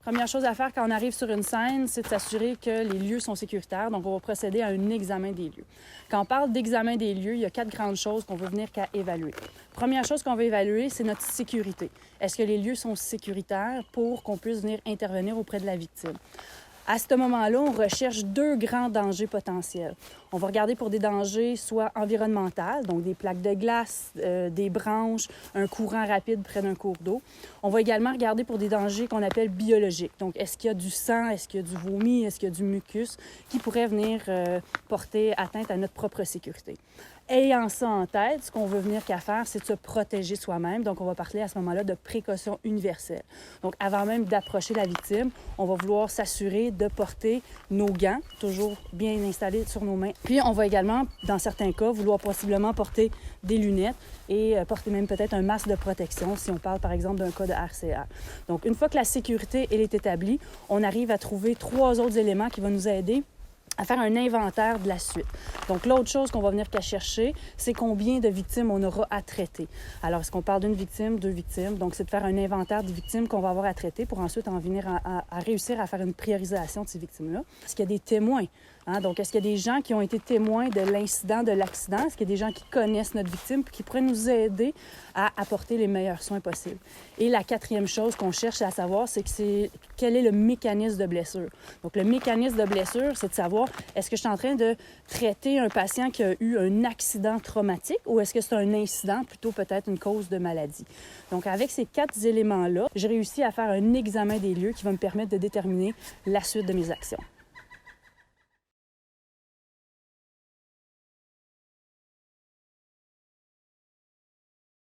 Première chose à faire quand on arrive sur une scène, c'est de s'assurer que les lieux sont sécuritaires. Donc, on va procéder à un examen des lieux. Quand on parle d'examen des lieux, il y a 4 grandes choses qu'on veut venir qu'à évaluer. Première chose qu'on va évaluer, c'est notre sécurité. Est-ce que les lieux sont sécuritaires pour qu'on puisse venir intervenir auprès de la victime? À ce moment-là, on recherche 2 grands dangers potentiels. On va regarder pour des dangers soit environnementaux, donc des plaques de glace, des branches, un courant rapide près d'un cours d'eau. On va également regarder pour des dangers qu'on appelle biologiques. Donc, est-ce qu'il y a du sang, est-ce qu'il y a du vomi, est-ce qu'il y a du mucus qui pourrait venir porter atteinte à notre propre sécurité. Ayant ça en tête, ce qu'on veut venir qu'à faire, c'est de se protéger soi-même. Donc, on va parler à ce moment-là de précaution universelle. Donc, avant même d'approcher la victime, on va vouloir s'assurer de porter nos gants, toujours bien installés sur nos mains. Puis, on va également, dans certains cas, vouloir possiblement porter des lunettes et porter même peut-être un masque de protection si on parle, par exemple, d'un cas de RCA. Donc, une fois que la sécurité elle est établie, on arrive à trouver 3 autres éléments qui vont nous aider à faire un inventaire de la suite. Donc, l'autre chose qu'on va venir qu'à chercher, c'est combien de victimes on aura à traiter. Alors, est-ce qu'on parle d'une victime, 2 victimes? Donc, c'est de faire un inventaire des victimes qu'on va avoir à traiter pour ensuite en venir à réussir à faire une priorisation de ces victimes-là. Est-ce qu'il y a des témoins? Donc, est-ce qu'il y a des gens qui ont été témoins de l'incident, de l'accident? Est-ce qu'il y a des gens qui connaissent notre victime et qui pourraient nous aider à apporter les meilleurs soins possibles? Et la 4e chose qu'on cherche à savoir, quel est le mécanisme de blessure. Donc, le mécanisme de blessure, c'est de savoir, est-ce que je suis en train de traiter un patient qui a eu un accident traumatique ou est-ce que c'est un incident, plutôt peut-être une cause de maladie? Donc, avec ces 4 éléments-là, j'ai réussi à faire un examen des lieux qui va me permettre de déterminer la suite de mes actions.